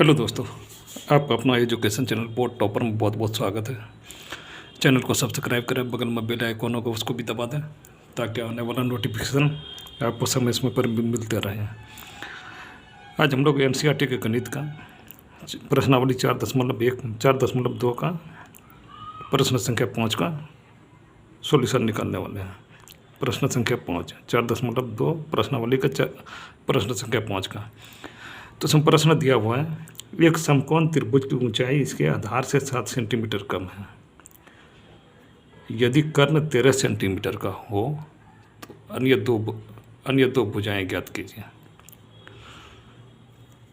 Hello दोस्तों, आपका अपना एजुकेशन चैनल बोर्ड टॉपर में बहुत बहुत स्वागत है। चैनल को सब्सक्राइब करें, बगल में बेल आइकन होगा उसको भी दबा दें ताकि आने वाला नोटिफिकेशन आपको समय समय पर भी मिलते रहें। आज हम लोग एनसीईआरटी के गणित का प्रश्नावली 4.2 का प्रश्न संख्या 5 का सॉल्यूशन निकालने वाले हैं। प्रश्न संख्या 5 4.2 प्रश्नावली का प्रश्न संख्या 5 का तो प्रश्न दिया हुआ है, एक समकोण त्रिभुज की ऊंचाई इसके आधार से 7 सेंटीमीटर कम है। यदि कर्ण 13 सेंटीमीटर का हो तो अन्य दो भुजाएं ज्ञात कीजिए।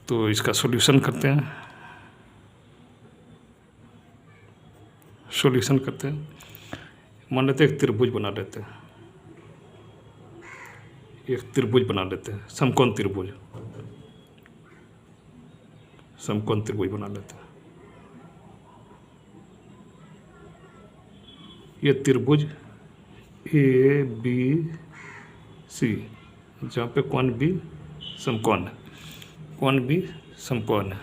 तो इसका सॉल्यूशन करते हैं। मान लेते हैं एक त्रिभुज बना लेते हैं। समकोण त्रिभुज बना लेते हैं। ये त्रिभुज ए बी सी, जहाँ पे कोण बी समकोण है।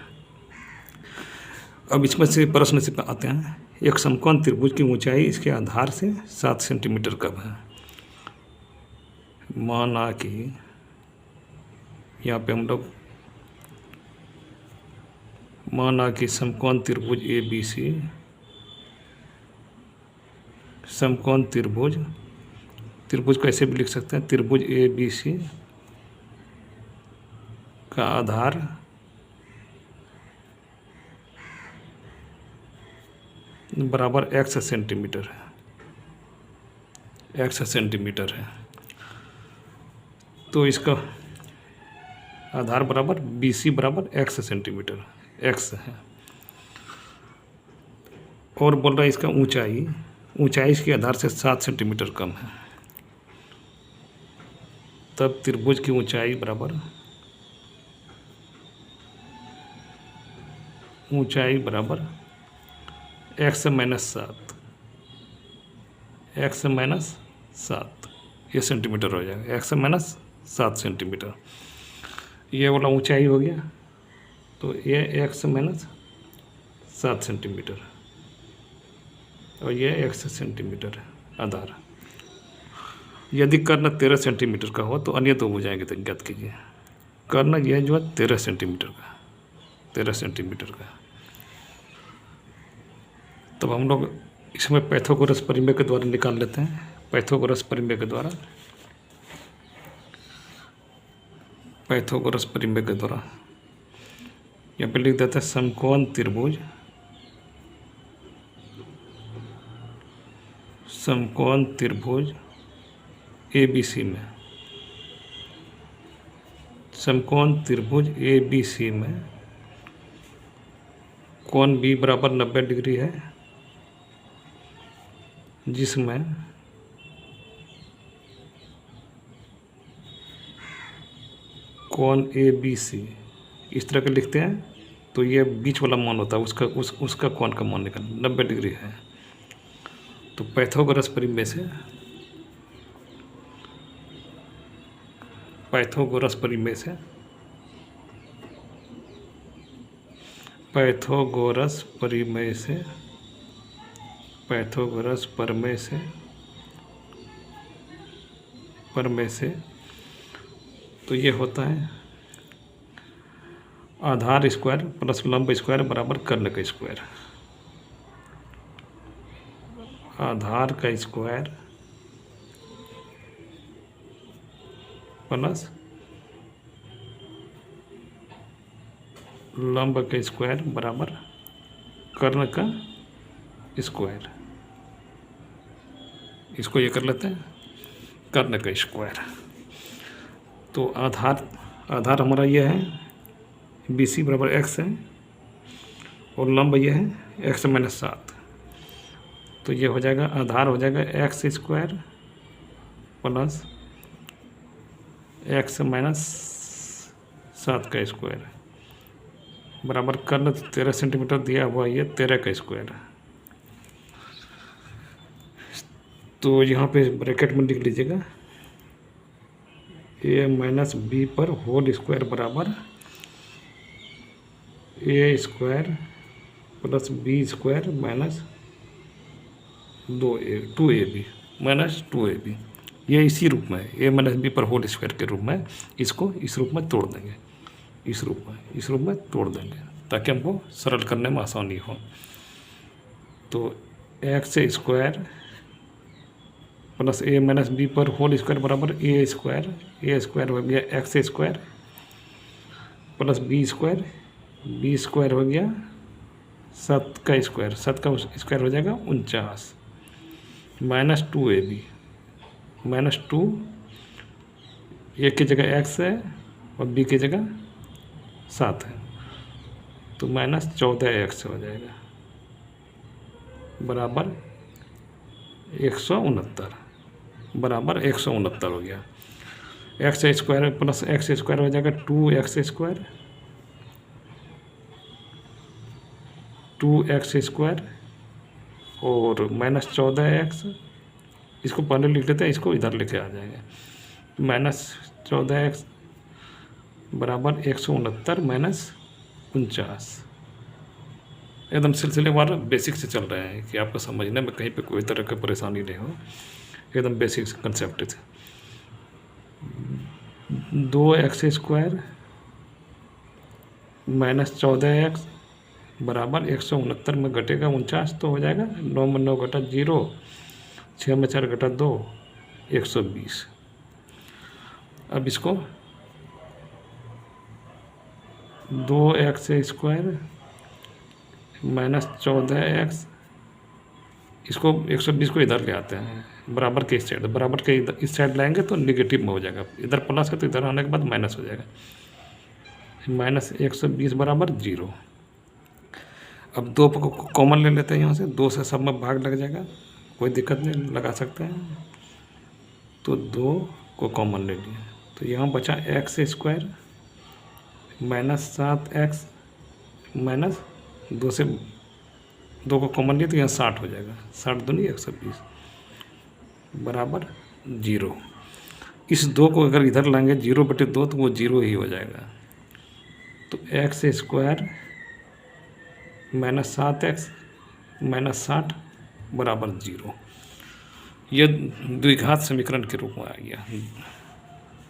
अब इसमें से प्रश्न से आते हैं, एक समकोण त्रिभुज की ऊंचाई इसके आधार से 7 सेंटीमीटर कम है। माना कि यहाँ पे हम लोग समकोण त्रिभुज ए बी सी, समकोण त्रिभुज कैसे भी लिख सकते हैं, त्रिभुज ए बी सी का आधार बराबर x सेंटीमीटर है। तो इसका आधार बराबर बी सी बराबर x सेंटीमीटर x है। और बोल रहा है इसका ऊंचाई इसके आधार से 7 सेंटीमीटर कम है। तब त्रिभुज की ऊंचाई बराबर x माइनस 7 ये सेंटीमीटर हो जाएगा। x माइनस 7 सेंटीमीटर ये वाला ऊंचाई हो गया। तो ये x माइनस 7 सेंटीमीटर और ये x सेंटीमीटर है आधार। यदि कर्ण 13 सेंटीमीटर का हो तो अन्य दो भुजाएं ज्ञात कीजिए। कर्ण यह जो है 13 सेंटीमीटर का। तब हम लोग इसमें पाइथागोरस प्रमेय के द्वारा निकाल लेते हैं। पाइथागोरस प्रमेय के द्वारा यहाँ पे लिख देते हैं, समकोण त्रिभुज ए बी सी में, कोण बी बराबर 90 डिग्री है, जिसमें कोण ए बी सी इस तरह के लिखते हैं। तो ये बीच वाला मान होता है उसका कोण का मान निकाल 90 डिग्री है। तो पाइथागोरस प्रमेय से तो ये होता है आधार स्क्वायर प्लस लंब स्क्वायर बराबर कर्ण का स्क्वायर। आधार का स्क्वायर प्लस लंब का स्क्वायर बराबर कर्ण का स्क्वायर। इसको ये कर लेते हैं कर्ण का स्क्वायर। तो आधार हमारा ये है बी सी बराबर x है और लंब ये है x माइनस 7। तो ये हो जाएगा आधार हो जाएगा x square plus x minus 7 का स्क्वायर बराबर कर्ण 13 सेंटीमीटर दिया हुआ ये 13 का स्क्वायर। तो यहाँ पे ब्रैकेट में लिख लीजिएगा a माइनस बी पर होल स्क्वायर बराबर ए square plus B square minus 2ab minus 2ab, ये इसी रूप में ए माइनस बी पर होल स्क्वायर के रूप में इसको इस रूप में तोड़ देंगे, इस रूप में तोड़ देंगे ताकि हमको सरल करने में आसानी हो। तो x square plus a minus B पर होल स्क्वायर बराबर ए स्क्वायर हो गया x square plus B square हो गया 7 का स्क्वायर हो जाएगा 49 माइनस 2ab माइनस 2, ए की जगह एक्स है और बी की जगह 7 है, तो माइनस 14x हो जाएगा बराबर 169 बराबर 169 हो गया। X square plus x square हो जाएगा 2x स्क्वायर और माइनस 14x, इसको पहले लिख लेते हैं, इसको इधर लेके आ जाएंगे, माइनस 14x बराबर 169 माइनस 49। एकदम सिलसिलेवार बेसिक से चल रहे हैं कि आपको समझने में कहीं पे कोई तरह की परेशानी नहीं हो, एकदम बेसिक कंसेप्ट है। 2x स्क्वायर माइनस 14x बराबर 169 में घटेगा 49, तो हो जाएगा 9 में 9 घटा 0, 6 में 4 घटा 2, 120। अब इसको 2x स्क्वायर माइनस 14x, इसको 120 को इधर ले आते हैं बराबर के इस साइड, बराबर के इस साइड लाएंगे तो निगेटिव में हो जाएगा, इधर प्लस है तो इधर आने के बाद माइनस हो जाएगा, माइनस 120 बराबर 0। अब 2 को कॉमन ले लेते हैं यहाँ से, 2 से सब में भाग लग जाएगा, कोई दिक्कत नहीं, लगा सकते हैं। तो 2 को कॉमन ले लिए तो यहाँ बचा x square minus 7x minus 2 से 2 को कॉमन लिए तो यहाँ 60 हो जाएगा, 60 दूनी 120 बराबर 0। इस 2 को अगर इधर लाएंगे 0/2 तो वो 0 ही हो जाएगा। तो x square minus 7x minus 60 बराबर 0, यह द्विघात समीकरण के रूप में आ गया।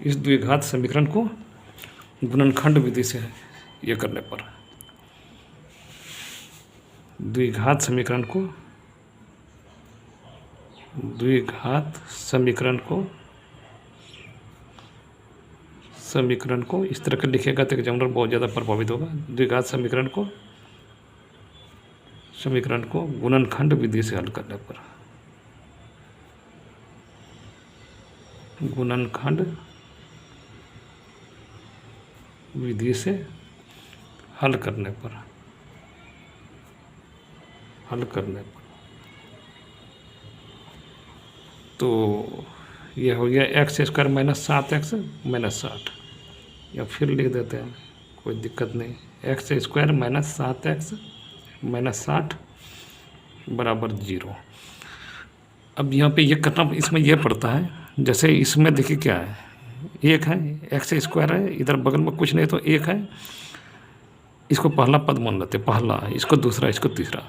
इस द्विघात समीकरण को गुणनखंड विधि से ये करने पर द्विघात समीकरण को इस तरह का लिखेगा तो एग्जामिनर बहुत ज़्यादा प्रभावित होगा। द्विघात समीकरण को गुणनखंड विधि से हल करने पर, गुणनखंड विधि से हल करने पर तो यह हो गया x square minus 7x minus 60, या फिर लिख देते हैं, कोई दिक्कत नहीं, x square minus 7x minus 60 बराबर 0। अब यहाँ पे ये करना इसमें यह पड़ता है, जैसे इसमें देखिए क्या है, 1 है, एक्स स्क्वायर है, इधर बगल में कुछ नहीं तो 1 है, इसको पहला पद मान लेते हैं, पहला, इसको दूसरा, इसको तीसरा,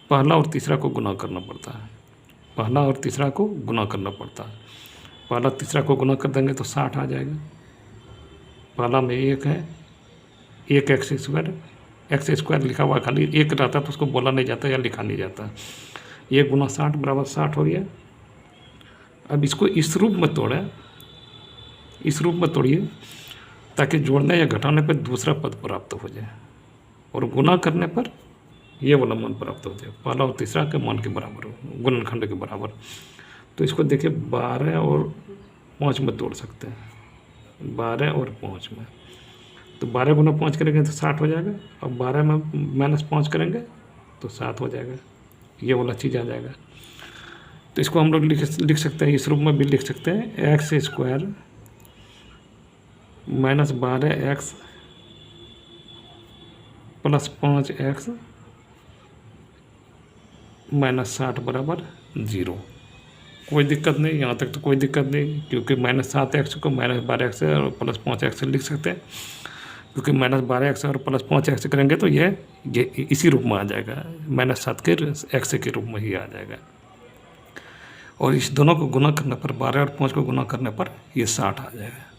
पहला और तीसरा को गुना करना पड़ता है, पहला तीसरा को गुना कर देंगे तो 60 आ जाएगा। पहला में 1 है, 1 एक्स स्क्वायर लिखा हुआ, खाली 1 रहता तो उसको बोला नहीं जाता या लिखा नहीं जाता, 1 गुना 60 बराबर 60 हो गया। अब इसको इस रूप में तोड़िए ताकि जोड़ने या घटाने पर दूसरा पद प्राप्त हो जाए और गुना करने पर ये वाला मान प्राप्त हो जाए, पहला और तीसरा के मान के बराबर हो, गुणनखंड के बराबर। तो इसको देखिए 12 और 5 में तोड़ सकते हैं, 12 और 5 में, तो 12 गुना 5 करेंगे तो 60 हो जाएगा, और 12 में माइनस 5 करेंगे तो 7 हो जाएगा, ये वाला चीज़ आ जाएगा। तो इसको हम लोग लिख सकते हैं, इस रूप में भी लिख सकते हैं, x square minus 12x plus 5x minus 60 बराबर 0। कोई दिक्कत नहीं, यहाँ तक तो कोई दिक्कत नहीं, क्योंकि माइनस 7x को माइनस 12x और प्लस 5x से लिख सकते हैं। क्योंकि -12x और +5x करेंगे तो ये इसी रूप में आ जाएगा, -7 के x के रूप में ही आ जाएगा। और इस दोनों को गुना करने पर 12 और 5 को गुना करने पर ये 60 आ जाएगा।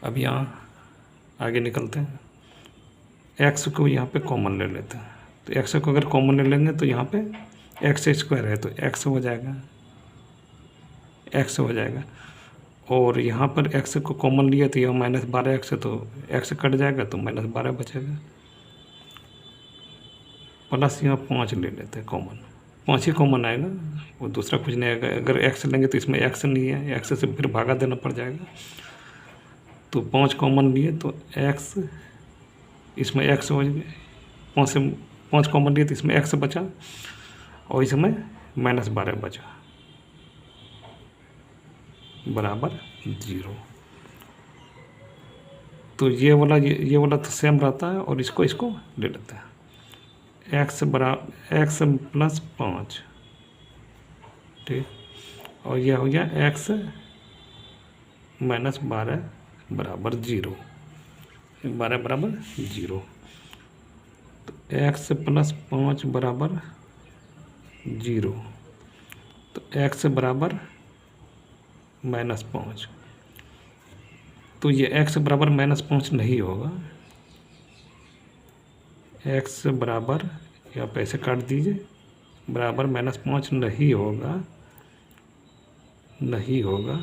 अब यहाँ आगे निकलते हैं, x को यहाँ पे कॉमन ले लेते हैं। तो x को अगर कॉमन ले लेंगे तो यहाँ पे x² है तो x हो जाएगा, x हो जाएगा। और यहाँ पर x को कॉमन लिया तो यह -12x है तो x कट जाएगा तो -12 बचेगा। प्लस यहाँ 5 ले लेते हैं कॉमन, 5 ही कॉमन आएगा, वो दूसरा कुछ नहीं आएगा। अगर x लेंगे तो इसमें x नहीं है, x से फिर भागा देना पड़ जाएगा। तो 5 कॉमन लिए तो x, इसमें x हो जाएगा, 5 से 5 कॉमन लिए तो इसमें x बचा और इसमें -12 बचा बराबर 0। तो ये वाला तो सेम रहता है और इसको ले लेते हैं, x + 5, ठीक। और यह हो गया x - 12 बराबर 0, 12 बराबर 0। तो x + 5 बराबर 0, तो x बराबर -5। तो ये x बराबर -5 नहीं होगा, x बराबर, या पैसे काट दीजिए, बराबर -5 नहीं होगा, नहीं होगा,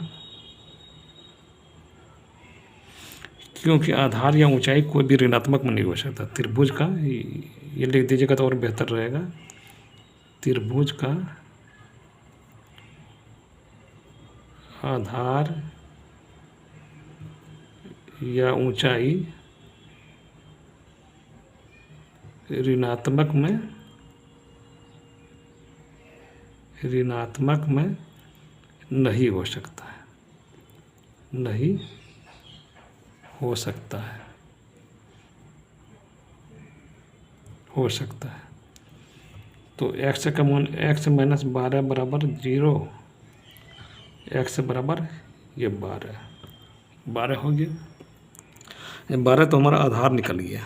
क्योंकि आधार या ऊंचाई कोई भी ऋणात्मक में नहीं हो सकता। त्रिभुज का, ये लिख दीजिएगा तो और बेहतर रहेगा, त्रिभुज का आधार या ऊंचाई ऋणात्मक में नहीं हो सकता है, नहीं हो सकता है, हो सकता है। तो x का मान x - 12 बराबर 0, x बराबर ये 12 हो गया। ये 12 तो हमारा आधार निकल गया,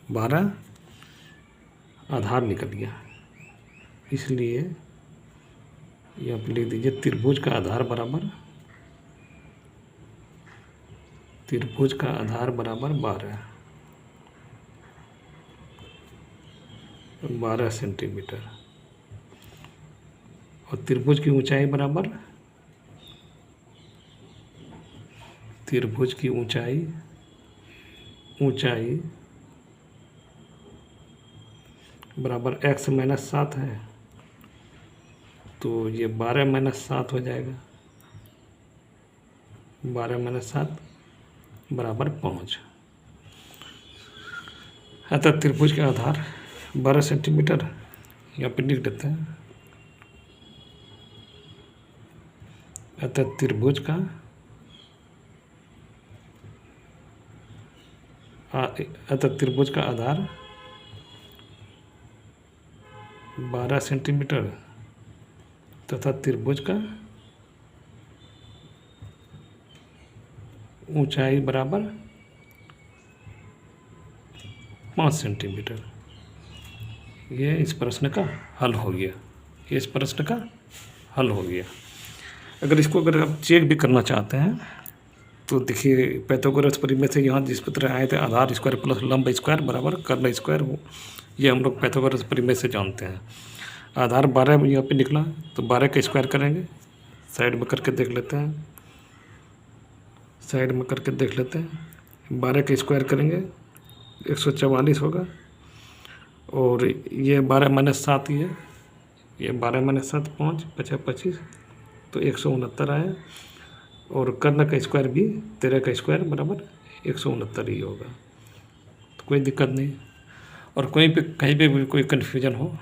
12 आधार निकल गया। इसलिए ये आप लिख दीजिए, त्रिभुज का आधार बराबर, त्रिभुज का आधार बराबर 12 सेंटीमीटर। और त्रिभुज की ऊंचाई बराबर, त्रिभुज की ऊंचाई बराबर x - 7 है तो ये 12 - 7 हो जाएगा, 12 - 7 बराबर 5। अतः त्रिभुज का आधार 12 सेंटीमीटर, यहाँ पे लिख देते हैं। अतः त्रिभुज का आधार 12 सेंटीमीटर तथा त्रिभुज का ऊंचाई बराबर 5 सेंटीमीटर। ये इस प्रश्न का हल हो गया, ये इस प्रश्न का हल हो गया। अगर आप चेक भी करना चाहते हैं तो देखिए, पाइथागोरस परिमेय से यहाँ जिस तरह आए थे, आधार स्क्वायर प्लस लंब स्क्वायर बराबर कर्ण स्क्वायर हो, ये हम लोग पाइथागोरस परिमेय से जानते हैं। आधार 12 यहाँ पे निकला तो 12 का स्क्वायर करेंगे, साइड में करके देख लेते हैं, साइड में करके देख लेते हैं। 12 का स्क्वायर करेंगे 144 होगा, और ये 12 - 7 ही है, ये 12 - 7 5 × 5 = 25 तो 169 आया। और कर्ण का स्क्वायर भी 13 का स्क्वायर बराबर 169 ही होगा, तो कोई दिक्कत नहीं। और कहीं पे भी कोई कन्फ्यूजन हो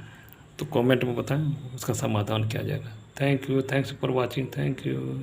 तो कमेंट में बताएं, उसका समाधान किया जाएगा। Thank you, thanks for watching, thank you.